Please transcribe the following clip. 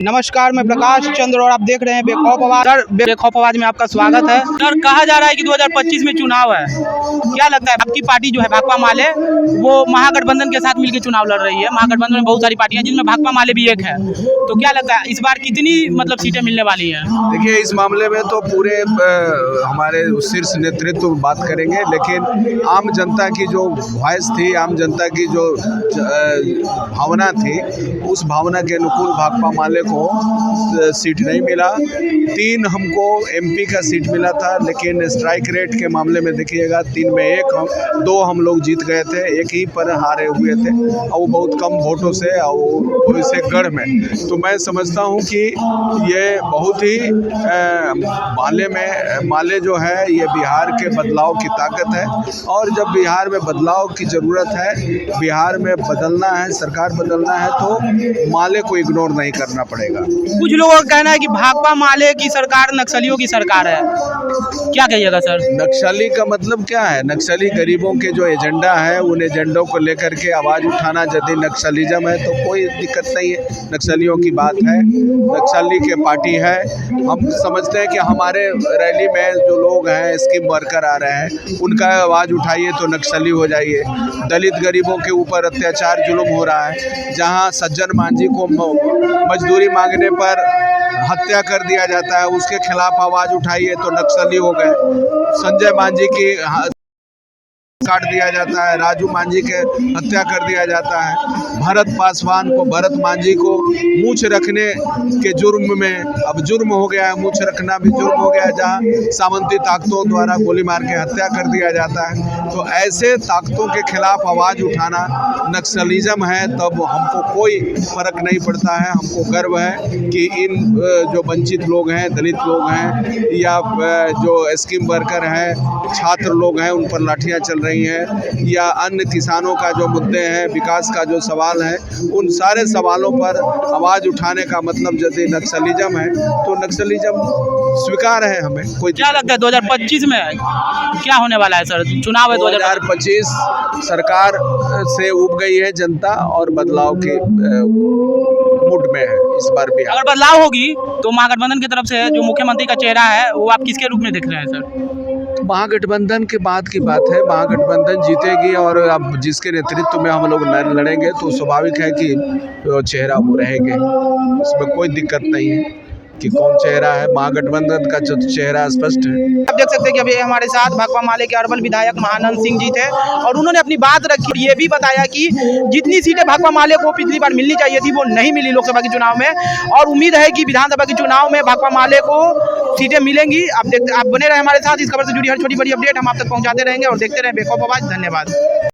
नमस्कार, मैं प्रकाश चंद्र और आप देख रहे हैं बेखौफ आवाज। सर, बेखौफ आवाज में आपका स्वागत है। सर, कहा जा रहा है कि 2025 में चुनाव है, क्या लगता है आपकी पार्टी जो है भाकपा माले वो महागठबंधन के साथ मिलकर चुनाव लड़ रही है। महागठबंधन में बहुत सारी पार्टियां जिनमें भाकपा माले भी एक है, तो क्या लगता है इस बार कितनी सीटें मिलने वाली हैं? देखिए, इस मामले में तो पूरे हमारे शीर्ष नेतृत्व बात करेंगे, लेकिन आम जनता की जो वॉइस थी, आम जनता की जो भावना थी, उस भावना के अनुकूल भाकपा माले को सीट नहीं मिला। 3 हमको एमपी का सीट मिला था, लेकिन स्ट्राइक रेट के मामले में देखिएगा 3 में 1 2 हम लोग जीत गए थे, 1 ही पर हारे हुए थे और वो बहुत कम वोटों से, और इसे गढ़ में। तो मैं समझता हूँ कि ये बहुत ही माले जो है ये बिहार के बदलाव की ताकत है, और जब बिहार में बदलाव की ज़रूरत है, बिहार में बदलना है, सरकार बदलना है, तो माले को इग्नोर नहीं करना पड़ेगा। कुछ लोगों का कहना है कि भाकपा माले की सरकार नक्सलियों की सरकार है, क्या कहिएगा सर? नक्सली का मतलब क्या है? नक्सली गरीबों के जो एजेंडा है, उन एजेंडों को लेकर के आवाज़ उठाना यदि नक्सलिज्म है तो कोई दिक्कत नहीं है। नक्सलियों की बात है, नक्सली के पार्टी है। हम समझते हैं कि हमारे रैली में जो लोग हैं, स्कीम वर्कर आ रहे हैं, उनका आवाज़ उठाइए तो नक्सली हो जाइए। दलित गरीबों के ऊपर अत्याचार जुल्म हो रहा है, जहां सज्जन मांझी को मजदूरी मांगने पर हत्या कर दिया जाता है, उसके खिलाफ आवाज़ उठाइए तो नक्सली हो गए। संजय मांझी की काट दिया जाता है, राजू मांझी के हत्या कर दिया जाता है, भरत मांझी को मूछ रखने के जुर्म में अब जुर्म हो गया है, मूछ रखना भी जुर्म हो गया है, जहां सामंती ताकतों द्वारा गोली मार के हत्या कर दिया जाता है। तो ऐसे ताकतों के खिलाफ आवाज़ उठाना नक्सलिज्म है, तब हमको कोई फर्क नहीं पड़ता है। हमको गर्व है कि इन जो वंचित लोग हैं, दलित लोग हैं, या जो स्कीम वर्कर हैं, छात्र लोग हैं, उन पर लाठियाँ चल रही हैं, या अन्य किसानों का जो मुद्दे हैं, विकास का जो सवाल है, उन सारे सवालों पर आवाज़ उठाने का मतलब यदि नक्सलिज्म है तो नक्सलिज्म स्वीकार है हमें। कोई क्या लगता है 2025 में क्या होने वाला है सर? चुनाव है 2025, सरकार से उब गई है जनता और बदलाव के मूड में है इस बार भी। अगर बदलाव होगी तो महागठबंधन की तरफ से जो मुख्यमंत्री का चेहरा है वो आप किसके रूप में देख रहे हैं सर? महागठबंधन के बाद की बात है, महागठबंधन जीतेगी और अब जिसके नेतृत्व में हम लोग लड़ेंगे तो स्वाभाविक है कि चेहरा वो रहेंगे, उसमें कोई दिक्कत नहीं है कि कौन चेहरा है। महागठबंधन का जो चेहरा स्पष्ट है। आप देख सकते हैं कि अभी हमारे साथ भाकपा माले के अरवल विधायक महानंद सिंह जी थे, और उन्होंने अपनी बात रखी, ये भी बताया कि जितनी सीटें भाकपा माले को पिछली बार मिलनी चाहिए थी वो नहीं मिली लोकसभा के चुनाव में, और उम्मीद है कि विधानसभा के चुनाव में भाकपा माले को सीटें मिलेंगी। आप बने रहे हमारे साथ, इस खबर से जुड़ी हर छोटी बड़ी अपडेट हम आप तक पहुँचाते रहेंगे, और देखते रहे बेखौफ आवाज। धन्यवाद।